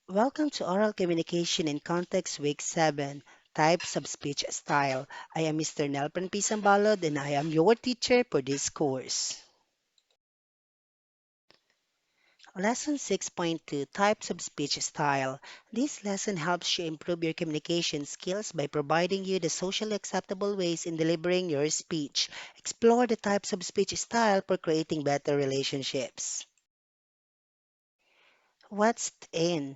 Welcome to Oral Communication in Context Week 7, Types of Speech Style. I am Mr. Nelpon Pisambalod and I am your teacher for this course. Lesson 6.2 Types of Speech Style. This lesson helps you improve your communication skills by providing you the socially acceptable ways in delivering your speech. Explore the types of speech style for creating better relationships. What's in?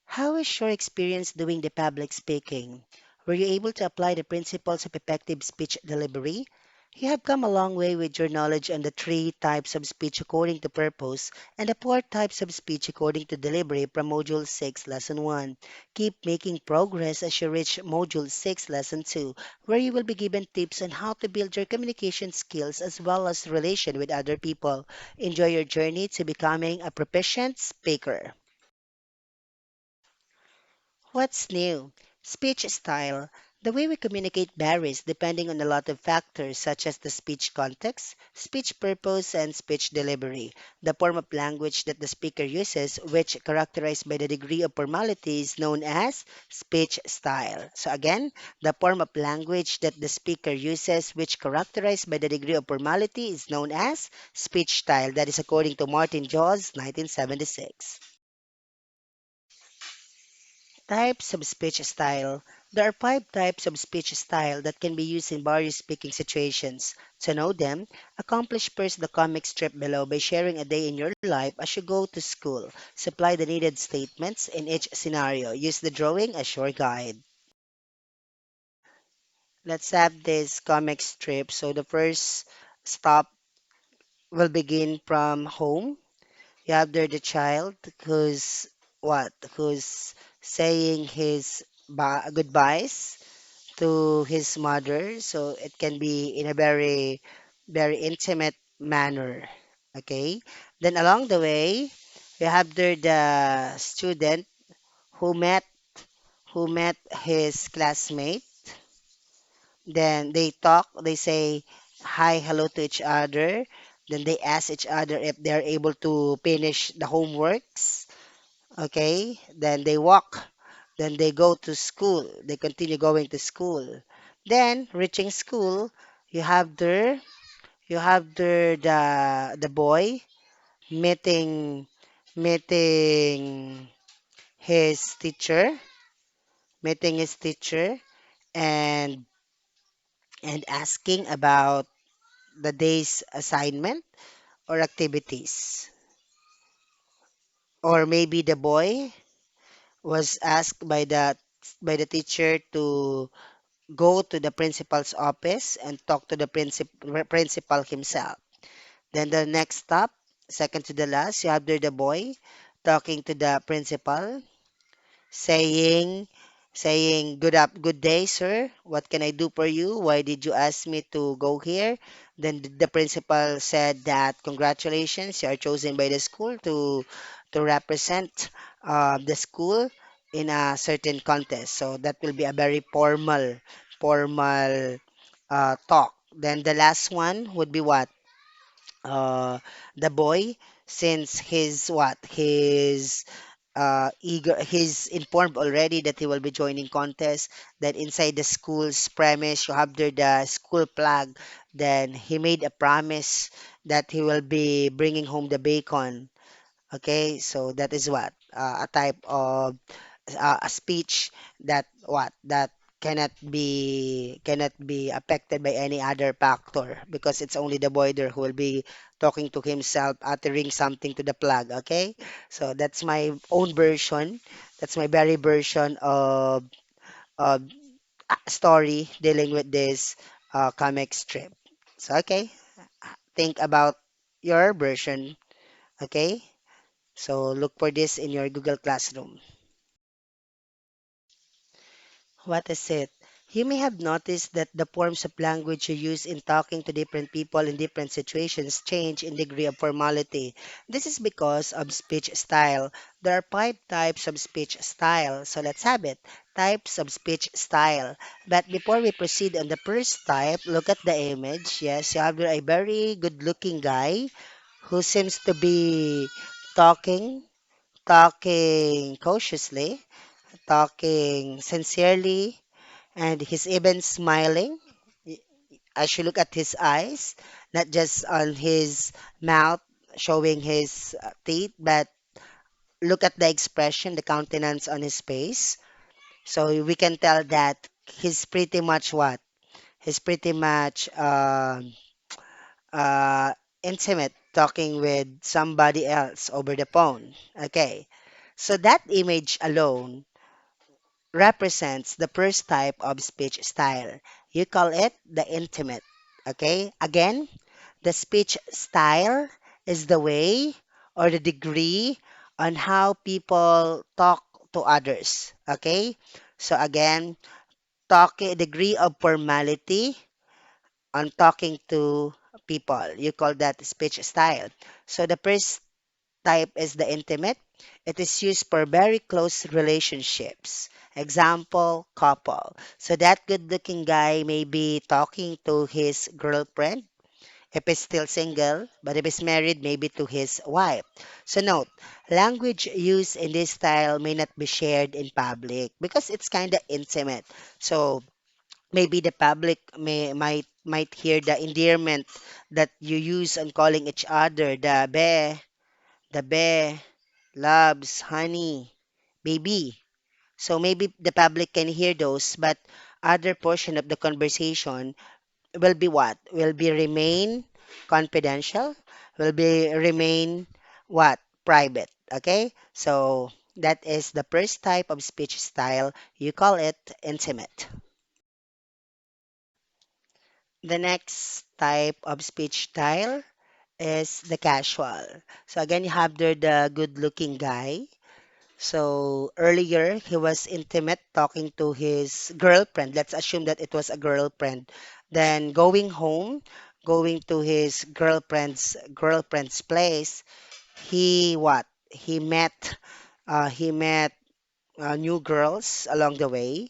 How is your experience doing the public speaking? Were you able to apply the principles of effective speech delivery? You have come a long way with your knowledge on the three types of speech according to purpose and the four types of speech according to delivery from Module 6, Lesson 1. Keep making progress as you reach Module 6, Lesson 2, where you will be given tips on how to build your communication skills as well as relation with other people. Enjoy your journey to becoming a proficient speaker. What's new? Speech style. The way we communicate varies depending on a lot of factors such as the speech context, speech purpose, and speech delivery. The form of language that the speaker uses, which characterized by the degree of formality, is known as speech style. So again, the form of language that the speaker uses, which characterized by the degree of formality, is known as speech style. That is according to Martin Jaws, 1976. Types of speech style. There are five types of speech style that can be used in various speaking situations. To know them, accomplish first the comic strip below by sharing a day in your life as you go to school. Supply the needed statements in each scenario. Use the drawing as your guide. Let's have this comic strip. So the first stop will begin from home. You have there the child who's what? Who's saying his goodbyes to his mother. So it can be in a very, very intimate manner. Okay. Then along the way, we have there the student who met his classmate. Then they talk, they say hi, hello to each other. Then they ask each other if they're able to finish the homeworks. Okay. Then they walk. Then they go to school. They continue going to school. Then reaching school, you have there the boy meeting meeting his teacher, meeting his teacher and asking about the day's assignment or activities. Or maybe the boy was asked by the teacher to go to the principal's office and talk to the principal himself. Then the next stop, second to the last, you have there the boy talking to the principal, saying, good day, sir. What can I do for you? Why did you ask me to go here? Then the principal said that congratulations, you are chosen by the school to represent the school in a certain contest. So that will be a very formal talk. Then the last one would be what? The boy, since he's informed already that he will be joining contest, that inside the school's premise you have there the school flag, then he made a promise that he will be bringing home the bacon. Okay, so that is what a type of a speech that cannot be affected by any other factor because it's only the boy there who will be talking to himself, uttering something to the plug. Okay, so that's my own version. That's my very version of story dealing with this comic strip. So okay, think about your version. Okay, so look for this in your Google Classroom. What is it? You may have noticed that the forms of language you use in talking to different people in different situations change in degree of formality. This is because of speech style. There are five types of speech style. So let's have it. Types of speech style. But before we proceed on the first type, look at the image. Yes, you have here a very good looking guy who seems to be talking talking cautiously, talking sincerely, and he's even smiling. Y- As you look at his eyes, not just on his mouth showing his teeth, but look at the expression, the countenance on his face. So we can tell that he's pretty much what? He's pretty much uh, intimate talking with somebody else over the phone. Okay. So that image alone represents the first type of speech style. You call it the intimate. Okay. Again, the speech style is the way or the degree on how people talk to others. Okay. So again, talking degree of formality on talking to people. You call that speech style. So the first type is the intimate. It is used for very close relationships. Example, couple. So that good-looking guy may be talking to his girlfriend if he's still single, but if he's married, maybe to his wife. So note, language used in this style may not be shared in public because it's kind of intimate. So maybe the public might hear the endearment that you use on calling each other the be, loves, honey, baby. So maybe the public can hear those, but other portion of the conversation will be what? Will be remain confidential, will be remain what? Private. Okay? So that is the first type of speech style. You call it intimate. The next type of speech style is the casual. So again, you have there the good-looking guy. So earlier, he was intimate talking to his girlfriend. Let's assume that it was a girlfriend. Then going home, going to his girlfriend's place, he what? He met new girls along the way.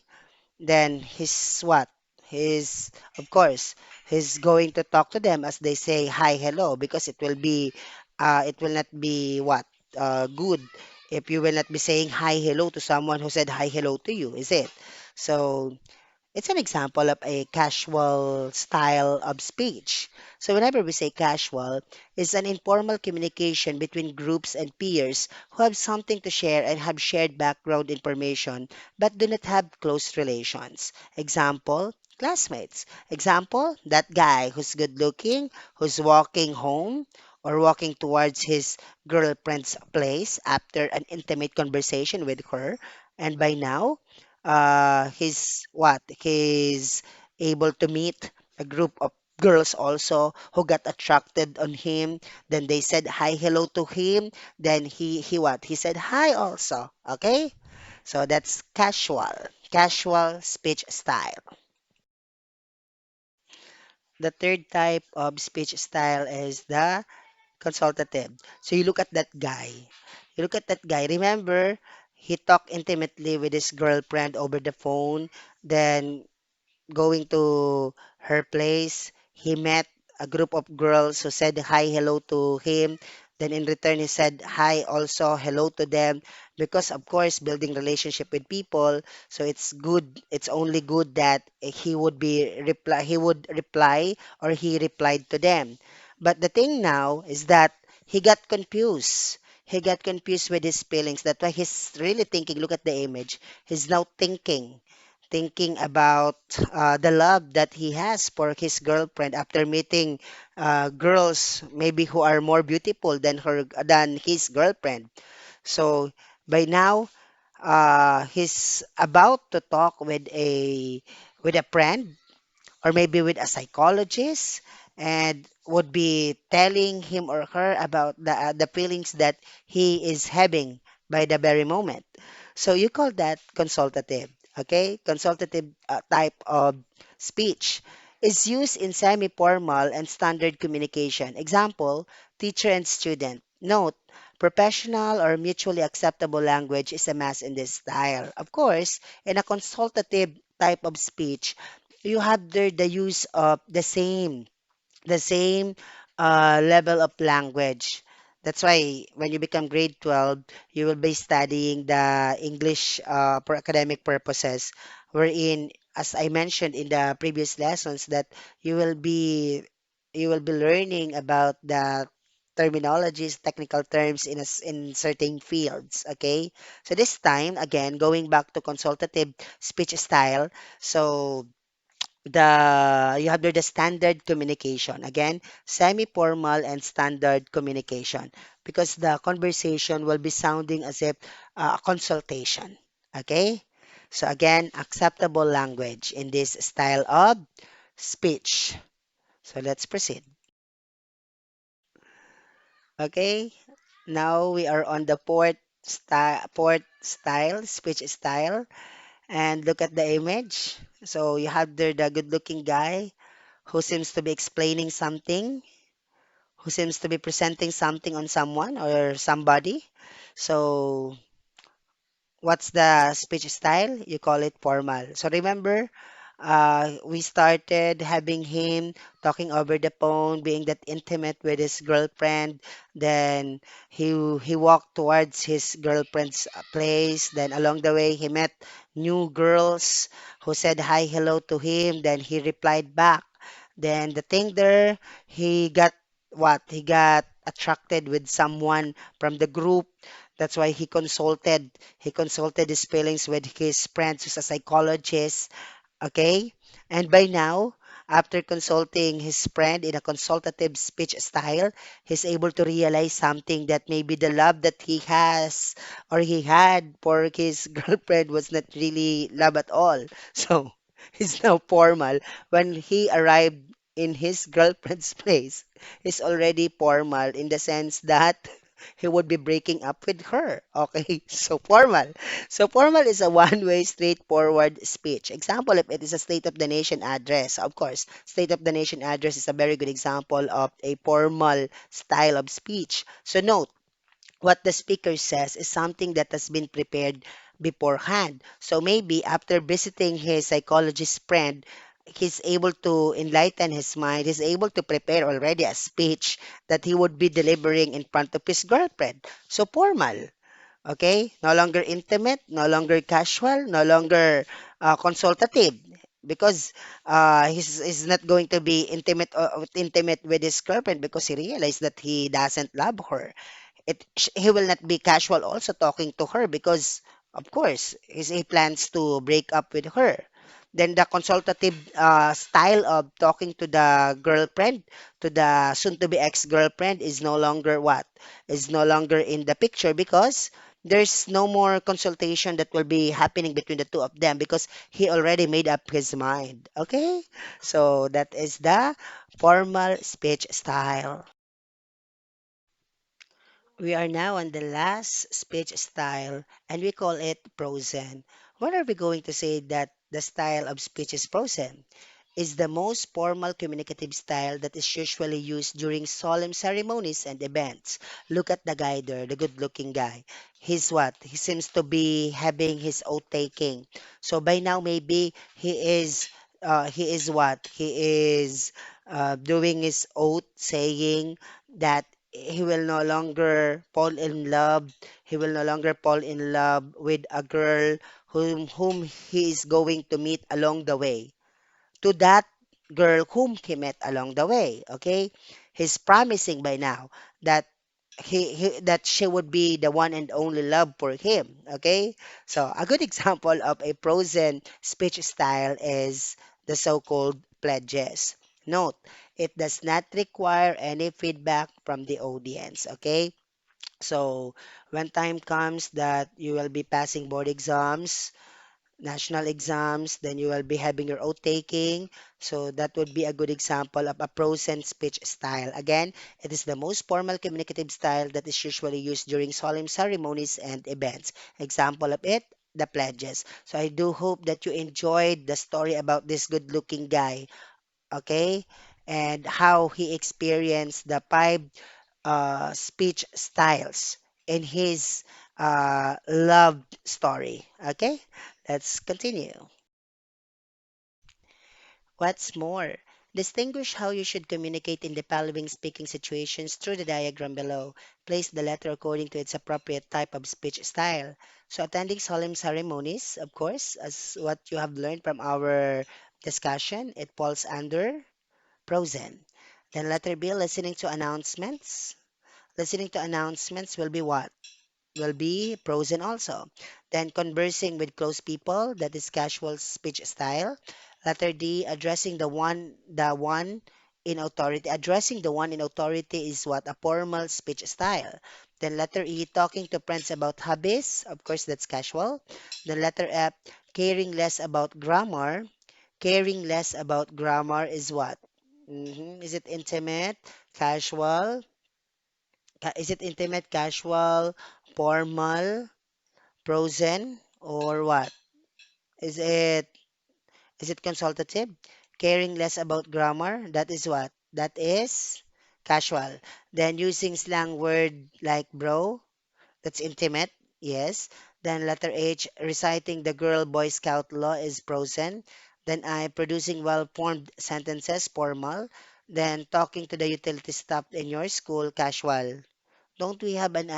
Then he's what? He's, of course, he's going to talk to them as they say hi, hello, because it will not be what? Good if you will not be saying hi, hello to someone who said hi, hello to you, is it? So it's an example of a casual style of speech. So whenever we say casual, it's an informal communication between groups and peers who have something to share and have shared background information but do not have close relations. Example, classmates. Example, that guy who's good looking, who's walking home or walking towards his girlfriend's place after an intimate conversation with her. And by now, he's able to meet a group of girls also who got attracted on him. Then they said hi hello to him, then he said hi also. Okay, so that's casual speech style. The third type of speech style is the consultative. So you look at that guy. You look at that guy. Remember, he talked intimately with his girlfriend over the phone. Then going to her place, he met a group of girls who said hi, hello to him. Then in return, he said hi also, hello to them. Because of course, building relationship with people, so it's good. It's only good that he would reply or he replied to them. But the thing now is that he got confused. He got confused with his feelings. That's why he's really thinking. Look at the image. He's now thinking about the love that he has for his girlfriend after meeting girls maybe who are more beautiful than his girlfriend. So by now, he's about to talk with a friend or maybe with a psychologist and would be telling him or her about the feelings that he is having by the very moment. So you call that consultative, okay? Consultative type of speech is used in semi-formal and standard communication. Example, teacher and student. Note, professional or mutually acceptable language is a must in this style. Of course, in a consultative type of speech, you have there the use of the same level of language. That's why when you become grade 12, you will be studying the English for academic purposes, wherein, as I mentioned in the previous lessons, that you will be you will be learning about the terminologies, technical terms in certain fields. Okay, so this time again, going back to consultative speech style, so you have there the standard communication again, semi-formal and standard communication, because the conversation will be sounding as if a consultation. Okay, so again, acceptable language in this style of speech. So let's proceed. Okay, now we are on the fourth style, speech style, and look at the image. So you have there the good looking guy who seems to be explaining something, who seems to be presenting something on someone or somebody. So, what's the speech style? You call it formal. So, remember, we started having him talking over the phone, being that intimate with his girlfriend. Then he walked towards his girlfriend's place. Then along the way, he met new girls who said hi, hello to him. Then he replied back. Then the thing there, he got what? He got attracted with someone from the group. That's why he consulted his feelings with his friend who's a psychologist. Okay? And by now, after consulting his friend in a consultative speech style, he's able to realize something, that maybe the love that he has or he had for his girlfriend was not really love at all. So he's now formal. When he arrived in his girlfriend's place, he's already formal in the sense that he would be breaking up with her. Okay, so formal. So formal is a one-way, straightforward speech. Example, if it is a State of the Nation address, of course, State of the Nation address is a very good example of a formal style of speech. So note, what the speaker says is something that has been prepared beforehand. So maybe after visiting his psychologist friend, he's able to enlighten his mind, he's able to prepare already a speech that he would be delivering in front of his girlfriend. So formal. Okay? No longer intimate, no longer casual, no longer consultative. Because he's not going to be intimate with his girlfriend because he realized that he doesn't love her. He will not be casual also talking to her because of course he plans to break up with her. Then the consultative style of talking to the girlfriend, to the soon to be ex-girlfriend, is no longer what is no longer in the picture because there's no more consultation that will be happening between the two of them because he already made up his mind. Okay, so that is the formal speech style. We are now on the last speech style and we call it prosen. When are we going to say that the style of speech is prosen? Is the most formal communicative style that is usually used during solemn ceremonies and events. Look at the guy there, the good looking guy. He's what? He seems to be having his oath taking. So by now, maybe he is what? He is doing his oath saying that he will no longer fall in love. He will no longer fall in love with a girl whom he is going to meet along the way, to that girl whom he met along the way. Okay, he's promising by now that that she would be the one and only love for him. Okay, so a good example of a prosen speech style is the so-called pledges. Note, it does not require any feedback from the audience. Okay, so when time comes that you will be passing board exams, national exams, then you will be having your oath taking. So that would be a good example of a prose and speech style. Again, it is the most formal communicative style that is usually used during solemn ceremonies and events. Example of it, the pledges. So I do hope that you enjoyed the story about this good-looking guy, okay? And how he experienced the five speech styles in his love story. Okay, let's continue. What's more? Distinguish how you should communicate in the following speaking situations through the diagram below. Place the letter according to its appropriate type of speech style. So, attending solemn ceremonies, of course, as what you have learned from our discussion, it falls under Prosen. Then letter B, listening to announcements. Listening to announcements will be what? Will be Prosen also. Then conversing with close people, that is casual speech style. Letter D, addressing the one in authority. Addressing the one in authority is what? A formal speech style. Then letter E, talking to friends about hobbies. Of course, that's casual. Then letter F, caring less about grammar. Caring less about grammar is what? Is it intimate, casual? Is it intimate, casual, formal, frozen, or what? Is it is it consultative? Caring less about grammar? That is what? That is casual. Then using slang word like bro, that's intimate. Yes. Then letter H, reciting the girl Boy Scout law is frozen. Then I, producing well-formed sentences, formal. Then talking to the utility staff in your school, casual. Don't we have an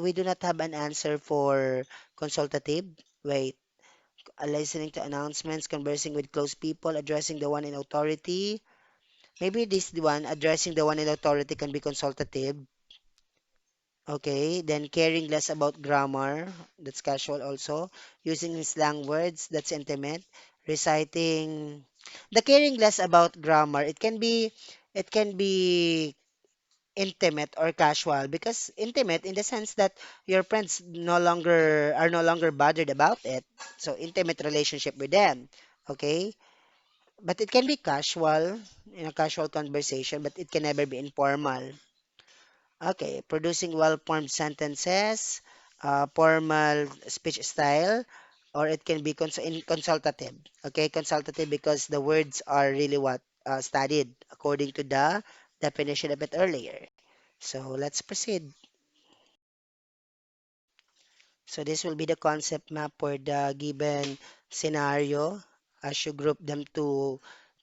we do not have an answer for consultative? Wait, listening to announcements, conversing with close people, addressing the one in authority. Maybe this the one, addressing the one in authority can be consultative. Okay, then caring less about grammar, that's casual also. Using slang words, that's intimate. Reciting the caring less about grammar, it can be intimate or casual, because intimate in the sense that your friends no longer bothered about it, so intimate relationship with them. Okay, but it can be casual, in a casual conversation, but it can never be informal. Okay, producing well-formed sentences, formal speech style, or it can be consultative. Okay, consultative because the words are really what studied according to the definition of it earlier. So let's proceed. So this will be the concept map for the given scenario as you group them to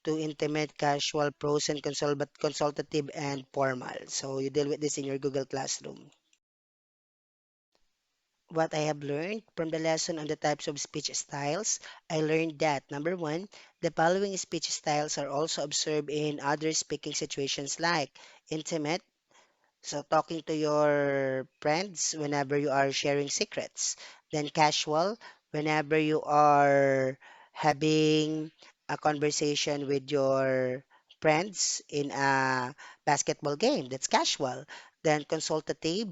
intimate, casual, pros, and consultative and formal. So you deal with this in your Google Classroom. What I have learned from the lesson on the types of speech styles, I learned that number one, the following speech styles are also observed in other speaking situations like intimate. So talking to your friends whenever you are sharing secrets. Then casual, whenever you are having a conversation with your friends in a basketball game. That's casual. Then consultative,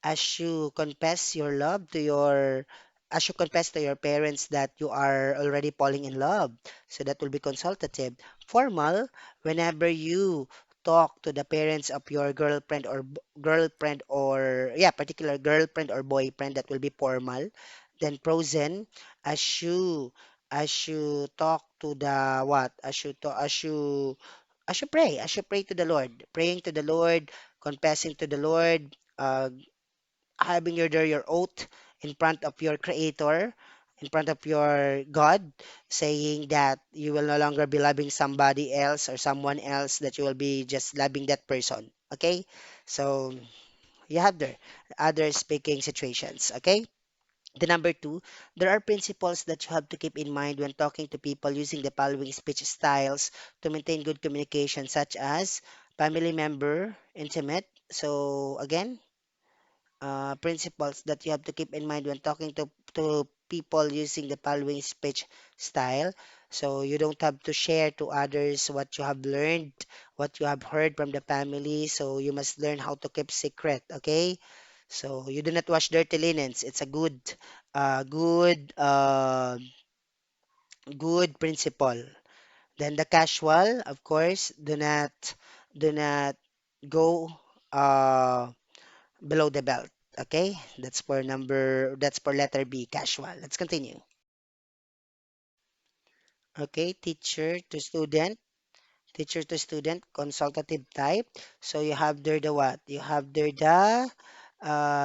as you confess your love to your as you confess to your parents that you are already falling in love. So that will be consultative. Formal, whenever you talk to the parents of your girlfriend or yeah, particular girlfriend or boyfriend, that will be formal. Then prosen, as you talk to the what as you pray to the Lord, praying to the Lord, confessing to the Lord, having your oath in front of your creator, in front of your God, saying that you will no longer be loving somebody else or someone else, that you will be just loving that person. Okay? So you have there other speaking situations. Okay? The number two, there are principles that you have to keep in mind when talking to people using the following speech styles to maintain good communication, such as family member, intimate. So again, principles that you have to keep in mind when talking to people using the following speech style. So you don't have to share to others what you have learned, what you have heard from the family. So you must learn how to keep secret, okay? So you do not wash dirty linens. It's a good principle. Then the casual, of course, do not go uh below the belt. Okay, that's for letter B, casual. Let's continue. Okay, teacher to student, consultative type. So you have there the what? You have there the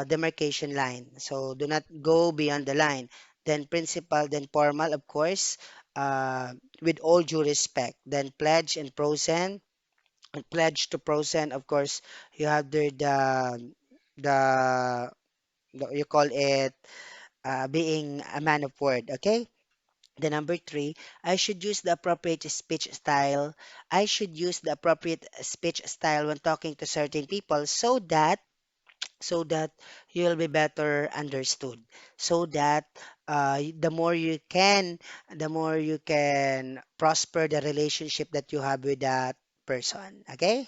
demarcation line. So do not go beyond the line. Then principal, then formal, of course. uh, with all due respect. Then pledge and prosent. Pledge to prosent, of course, you have the, you call it being a man of word. Okay. The number three, I should use the appropriate speech style. I should use the appropriate speech style when talking to certain people so that you will be better understood. So that the more you can prosper the relationship that you have with that person. Okay?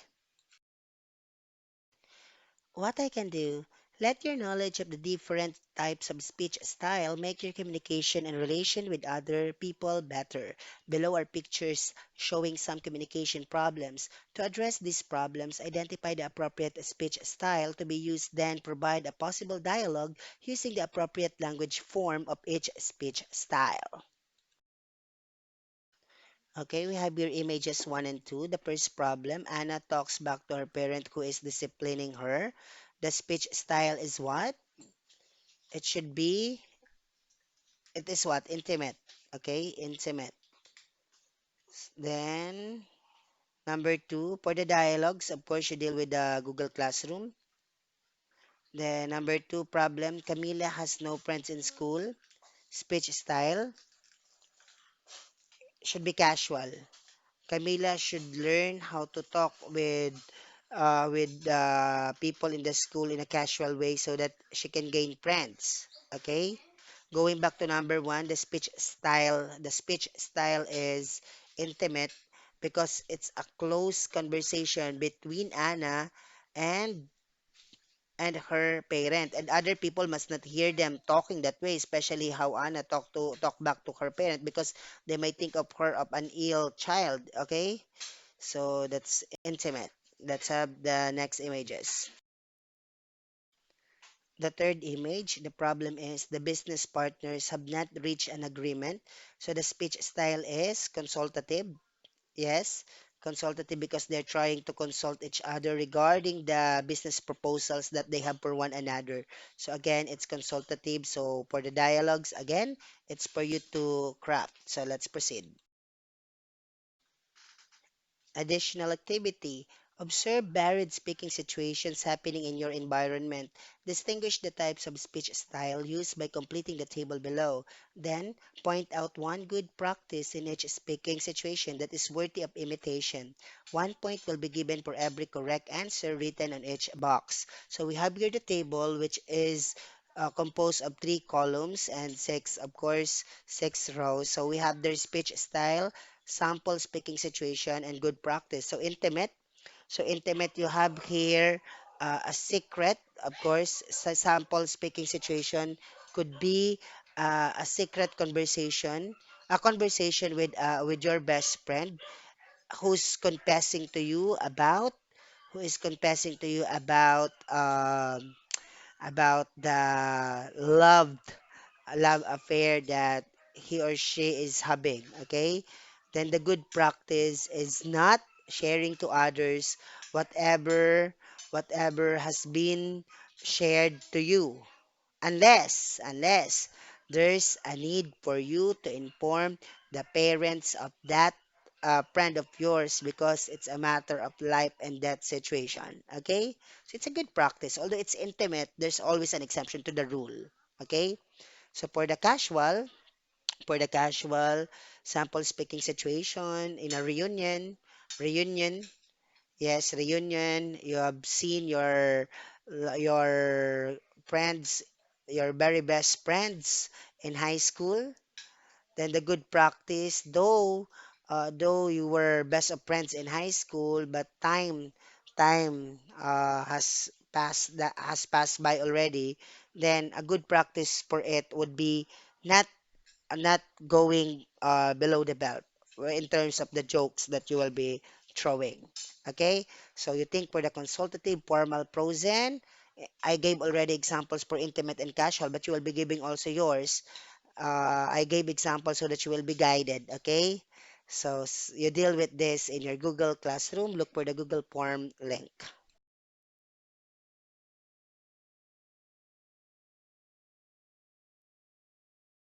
What I can do, let your knowledge of the different types of speech style make your communication and relation with other people better. Below are pictures showing some communication problems. To address these problems, identify the appropriate speech style to be used, then provide a possible dialogue using the appropriate language form of each speech style. Okay, we have your images one and two. The first problem, Anna talks back to her parent who is disciplining her. The speech style is what? It should be, it is what? Intimate. Okay, intimate. Then, number two, for the dialogues, of course, you deal with the Google Classroom. Then, number two problem, Camila has no friends in school. Speech style should be casual. Camila should learn how to talk with people in the school in a casual way so that she can gain friends. Okay? Going back to number one, the speech style. The speech style is intimate because it's a close conversation between Anna and her parent, and other people must not hear them talking that way, especially how Anna talk back to her parent, because they might think of her of an ill child. Okay, so that's intimate. Let's have the next images. The third image, the problem is the business partners have not reached an agreement. So the speech style is consultative. Yes, consultative because they're trying to consult each other regarding the business proposals that they have for one another. So again, it's consultative. So for the dialogues, again, it's for you to craft. So let's proceed. Additional activity. Observe varied speaking situations happening in your environment. Distinguish the types of speech style used by completing the table below. Then, point out one good practice in each speaking situation that is worthy of imitation. 1 point will be given for every correct answer written on each box. So we have here the table, which is composed of three columns and six, of course, six rows. So we have their speech style, sample speaking situation, and good practice. So intimate, you have here a secret. Of course, sa sample speaking situation could be a secret conversation, a conversation with your best friend who's confessing to you about who is confessing to you about the love affair that he or she is having. Okay, then the good practice is not sharing to others whatever has been shared to you, unless there's a need for you to inform the parents of that friend of yours because it's a matter of life and death situation. Okay, so it's a good practice. Although it's intimate, there's always an exception to the rule. Okay, so for the casual sample speaking situation in a reunion, yes, reunion, you have seen your friends, your very best friends in high school. Then the good practice, though you were best of friends in high school, but time has passed by already. Then a good practice for it would be not not going below the belt in terms of the jokes that you will be throwing. Okay, so you think for the consultative, formal, prosent. I gave already examples for intimate and casual, but you will be giving also yours. I gave examples so that you will be guided. Okay, so you deal with this in your Google Classroom. Look for the Google form link.